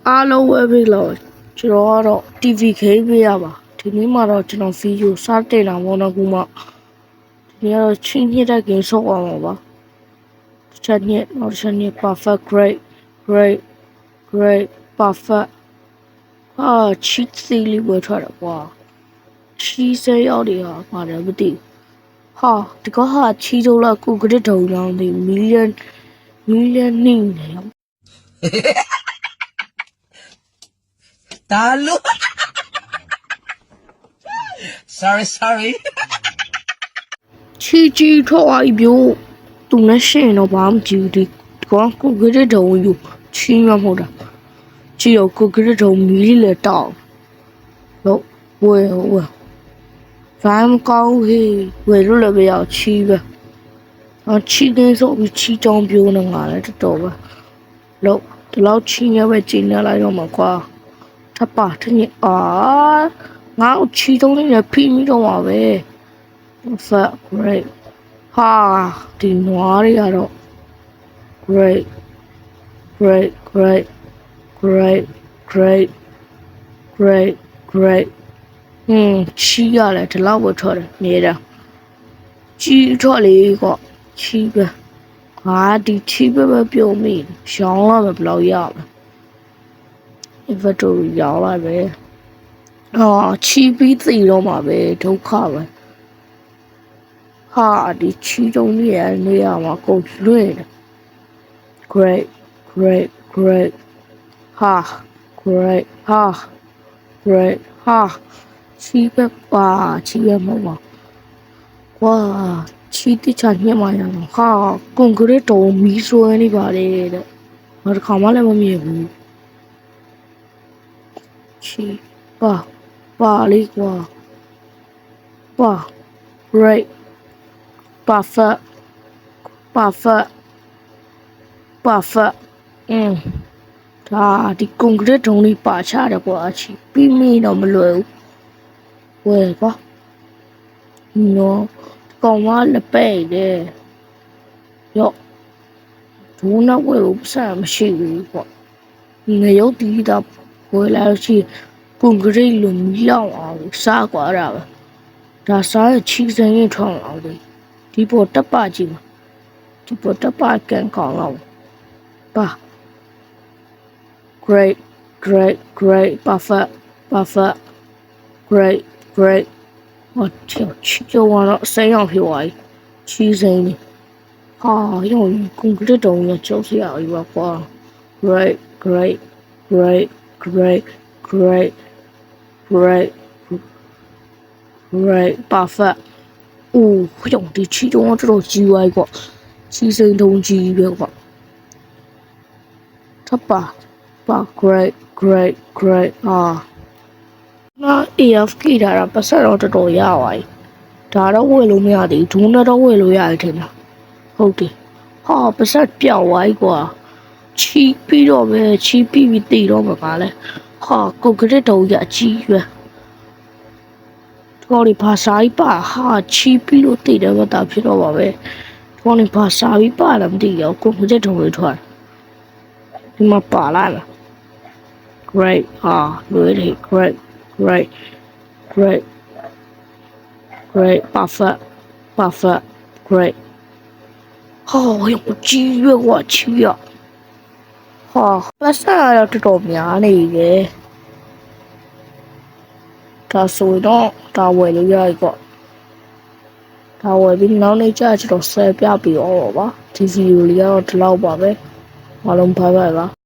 အားလုံးဝယ်ပြီလို့ကျွန်တော်ကတော့ TV ခိမ်းပေးရပါဒီနေ့မှာတော့ကျွန်တော်ဗီဒီယိုစတင်တာပေါ့နော်ခုမှဒီနေ့ကတော့ချင်းညစ်တဲ့ဂိမ်းဆော့အောင်ပါတစ်ချက်ညစ်နောက်တစ်ချက်ညစ် perfect great perfect ချီစီလေးဝယ်ထွက်တာကွာချီစဲရောက်တယ်ဟာပါတယ်မသိဟာဒီကဟာချီဆိုလာကိုကရစ်တုံရောင်းတယ်မီလီယံနေတယ် Talo. sorry. ချီထွက်သွားပြီပြောသူနဲ့ရှင်းတော့ဘာမှမကြည့်ဘူးဒီကောင်ကိုကရစ်တုံယူချီမဟုတ်တာချီတော့ကိုကရစ်တုံမီလီလေတောက်လို့ဝယ်ဘာမှကောင်းဟေးဝယ်လို့လည်းမရချီပဲချီကင်းဆိုပြီးချီကြောင်ပြောနေငါလည်းတော်ပဲလို့ဒီလောက်ချီရပဲကျင်းနေလိုက်တော့မှာကွာထပ်ပါထင်းငါ့ချီတုံးလေးနဲ့ဖိမိတော့မှာပဲ perfect great ဟာဒီနွားတွေကတော့ great ချီရတယ်ဒီလောက်ပဲထွက်တယ်မြေတာချီထွက်လေကချီပဲဟာဒီချီပဲပြုံးမိရောင်းလာမယ်ဘယ်လောက်ရမလဲ inventory ရောင်းလိုက်ပဲချီပြီးသိတော့မှာပဲဒုက္ခပဲဟာဒီချီတုံးလေးရနေရမှာကုန်လွင့်တယ် great ဟာချီပဲပါချီပဲမဟုတ်ပါကွာချီတိချညမှာရမှာဟာကွန်ကရစ်တုံးမီးစွဲနေပါလေတဲ့ဘာတစ်ခါမှလည်းမမြင်ဘူးချီပါလေးကွာပါ great perfect ဒါဒီကွန်ကရစ်တုံးလေးပါချတယ်ကွာချီပြီးမိတော့မလွယ်ဘူးဝယ်ကွာနော်ကောင်မလက်ပဲ့တယ်ရော့ဒုနာဝယ်လို့စမ်းမရှိဘူးကွာငရုတ်တီးတာဝယ်လာလို့ရှိကွန်ကရစ်လိုမီးလောင်အောင်စားကွာတာပဲဒါစားချီစင်းရင်ထောင်းအောင်ဒီပေါ်တက်ပါကြည့်ဒီပေါ်တက်ပါကန်ကောင်းအောင်ပါ great perfect great 我去就完了三样皮外七升的用于公格的东西就是要一个花 great perfect 用的其中这种机外个七升同机别个他把 great 那 AFK တာပတ်စံတော့တော်တော်ရပါပြီဒါတော့ဝယ်လို့မရသေးဘူးဒုနဲ့တော့ဝယ်လို့ရတယ်ထင်တာဟုတ်တယ်ဟာပတ်စံပြောင်းသွားပြီကွာချီပြီးတော့ပဲချီပြီးပြီးတည်တော့မှာပါလဲဟာကွန်ကရစ်တုံးကြီးအကြီးပဲတော်ဒီဘာသာကြီးပါဟာချီပြီးလို့တည်တယ်ဘာသာဖြစ်တော့ပါပဲတော်ဒီဘာသာကြီးပါလားမသိရောကွန်ကရစ်တုံးတွေထွက်ဒီမှာပါလာလား great လွယ်တယ် great perfect great 用鸡月我去呀ပတ်စံတော့တော်တော်များနေတယ်ဒါဆိုတော့ဒါဝယ်လို့ရပြီပေါ့ဒါဝယ်ပြီးနောက်နေ့ကျကျွန်တော်ဆယ်ပြပြီးတော့ပါဒီဗီဒီယိုလေးကတော့ဒီလောက်ပါပဲအားလုံးဘိုင်ဘိုင်ပါ